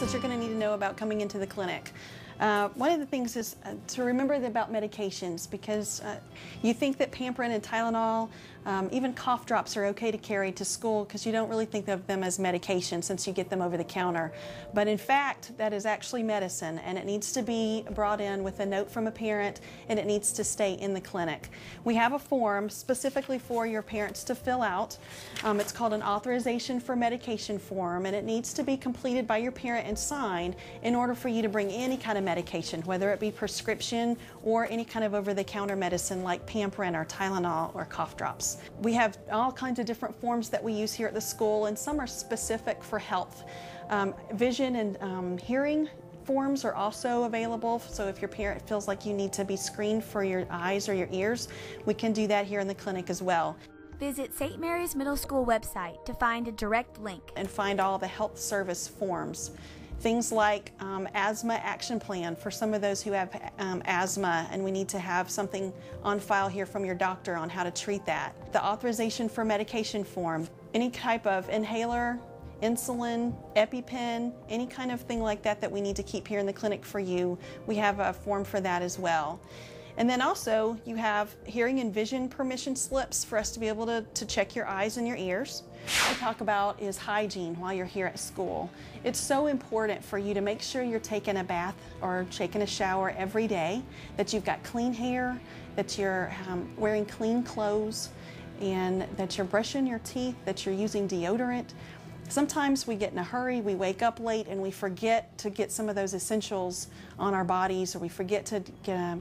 things that you're going to need to know about coming into the clinic. One of the things is to remember about medications, because you think that Pamprin and Tylenol, even cough drops are okay to carry to school because you don't really think of them as medication since you get them over the counter. But in fact, that is actually medicine, and it needs to be brought in with a note from a parent, and it needs to stay in the clinic. We have a form specifically for your parents to fill out. It's called an authorization for medication form, and it needs to be completed by your parent and signed in order for you to bring any kind of medication, whether it be prescription or any kind of over-the-counter medicine like Pamprin or Tylenol or cough drops. We have all kinds of different forms that we use here at the school, and some are specific for health. Vision and hearing forms are also available, so if your parent feels like you need to be screened for your eyes or your ears, we can do that here in the clinic as well. Visit St. Mary's Middle School website to find a direct link. And find all the health service forms. Things like asthma action plan for some of those who have asthma, and we need to have something on file here from your doctor on how to treat that. The authorization for medication form, any type of inhaler, insulin, EpiPen, any kind of thing like that that we need to keep here in the clinic for you. We have a form for that as well. And then also you have hearing and vision permission slips for us to be able to check your eyes and your ears. What I talk about is hygiene while you're here at school. It's so important for you to make sure you're taking a bath or taking a shower every day, that you've got clean hair, that you're wearing clean clothes, and that you're brushing your teeth, that you're using deodorant. Sometimes we get in a hurry, we wake up late, and we forget to get some of those essentials on our bodies, or we forget to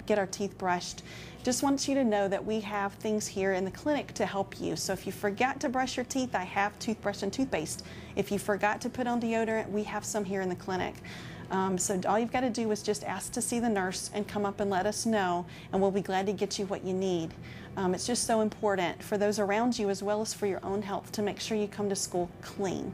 get our teeth brushed. Just want you to know that we have things here in the clinic to help you. So if you forgot to brush your teeth, I have toothbrush and toothpaste. If you forgot to put on deodorant, we have some here in the clinic. So all you've got to do is just ask to see the nurse and come up and let us know, and we'll be glad to get you what you need. It's just so important for those around you as well as for your own health to make sure you come to school clean.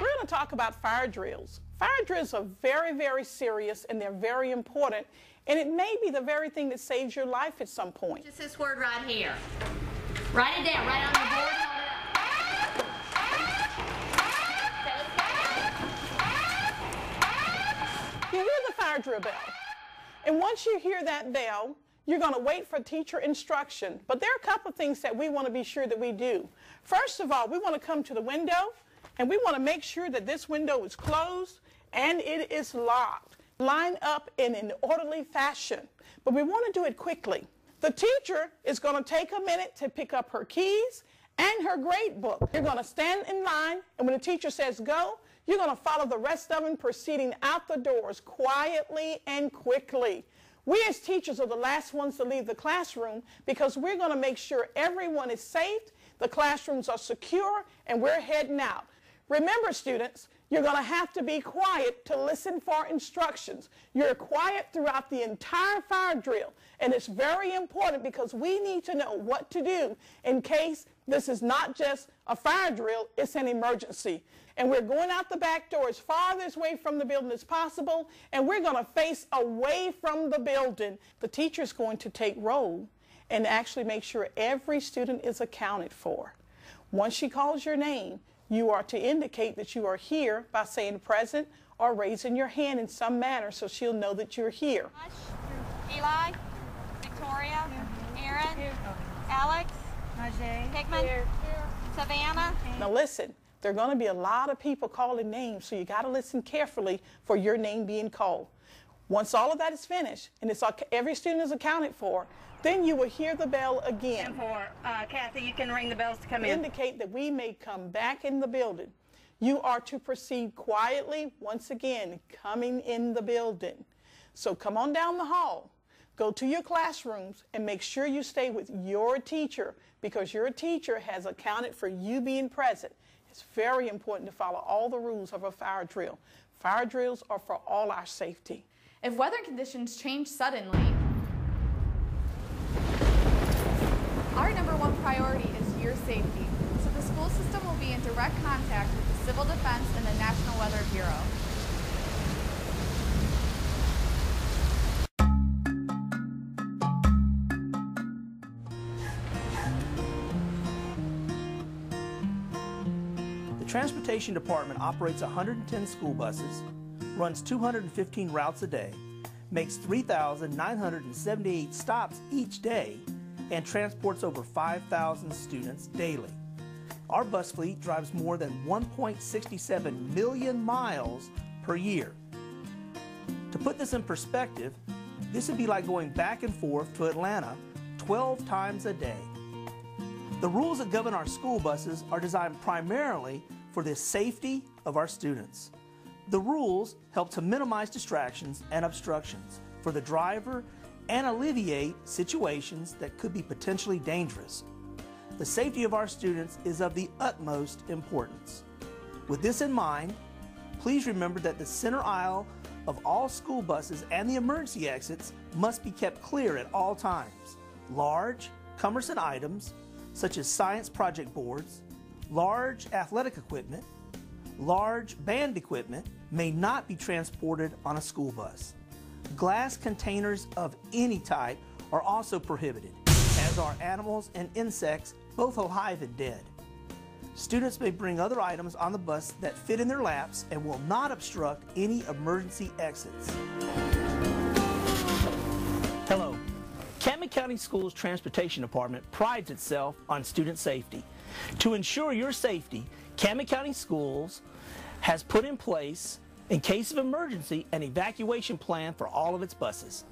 We're going to talk about fire drills. Fire drills are very, very serious, and they're very important, and it may be the very thing that saves your life at some point. Just this word right here. Write it down, right on the board. You hear the fire drill bell, and once you hear that bell, you're going to wait for teacher instruction. But there are a couple of things that we want to be sure that we do. First of all, we want to come to the window, and we want to make sure that this window is closed and it is locked. Line up in an orderly fashion, but we want to do it quickly. The teacher is going to take a minute to pick up her keys and her grade book. You're going to stand in line, and when the teacher says go, you're going to follow the rest of them, proceeding out the doors quietly and quickly. We as teachers are the last ones to leave the classroom because we're going to make sure everyone is safe, the classrooms are secure, and we're heading out. Remember, students, you're going to have to be quiet to listen for instructions. You're quiet throughout the entire fire drill, and it's very important because we need to know what to do in case this is not just a fire drill, it's an emergency. And we're going out the back door as farthest away from the building as possible, and we're going to face away from the building. The teacher's going to take roll and actually make sure every student is accounted for. Once she calls your name, you are to indicate that you are here by saying present or raising your hand in some manner so she'll know that you're here. Eli, Victoria, Aaron, Alex, Hickman, Savannah. Now listen, there are going to be a lot of people calling names, so you got to listen carefully for your name being called. Once all of that is finished and every student is accounted for, then you will hear the bell again. And for Kathy, you can ring the bells to come in. Indicate that we may come back in the building. You are to proceed quietly, once again, coming in the building. So come on down the hall, go to your classrooms, and make sure you stay with your teacher because your teacher has accounted for you being present. It's very important to follow all the rules of a fire drill. Fire drills are for all our safety. If weather conditions change suddenly, our #1 priority is your safety, so the school system will be in direct contact with the Civil Defense and the National Weather Bureau. Transportation Department operates 110 school buses, runs 215 routes a day, makes 3,978 stops each day, and transports over 5,000 students daily. Our bus fleet drives more than 1.67 million miles per year. To put this in perspective, this would be like going back and forth to Atlanta 12 times a day. The rules that govern our school buses are designed primarily for the safety of our students. The rules help to minimize distractions and obstructions for the driver and alleviate situations that could be potentially dangerous. The safety of our students is of the utmost importance. With this in mind, please remember that the center aisle of all school buses and the emergency exits must be kept clear at all times. Large, cumbersome items, such as science project boards, large athletic equipment, large band equipment may not be transported on a school bus. Glass containers of any type are also prohibited, as are animals and insects, both alive and dead. Students may bring other items on the bus that fit in their laps and will not obstruct any emergency exits. Hello. Cameron County Schools Transportation Department prides itself on student safety. To ensure your safety, Cameron County Schools has put in place, in case of emergency, an evacuation plan for all of its buses.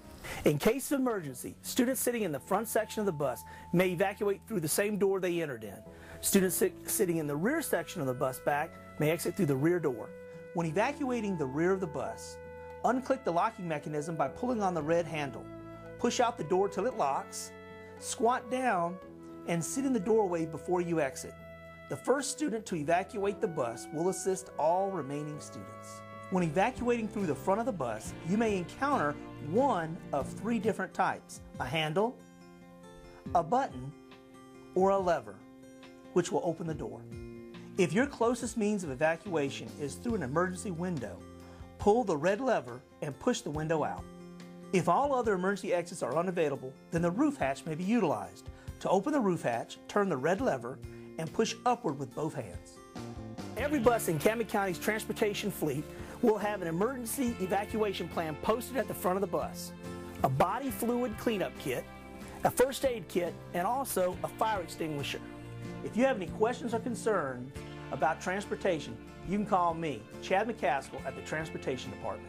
In case of emergency, students sitting in the front section of the bus may evacuate through the same door they entered in. Students sitting in the rear section of the bus back may exit through the rear door. When evacuating the rear of the bus, unclick the locking mechanism by pulling on the red handle. Push out the door till it locks, squat down, and sit in the doorway before you exit. The first student to evacuate the bus will assist all remaining students. When evacuating through the front of the bus, you may encounter one of three different types: a handle, a button, or a lever, which will open the door. If your closest means of evacuation is through an emergency window, pull the red lever and push the window out. If all other emergency exits are unavailable, then the roof hatch may be utilized. To open the roof hatch, turn the red lever and push upward with both hands. Every bus in Cameron County's transportation fleet will have an emergency evacuation plan posted at the front of the bus, a body fluid cleanup kit, a first aid kit, and also a fire extinguisher. If you have any questions or concerns about transportation, you can call me, Chad McCaskill, at the Transportation Department.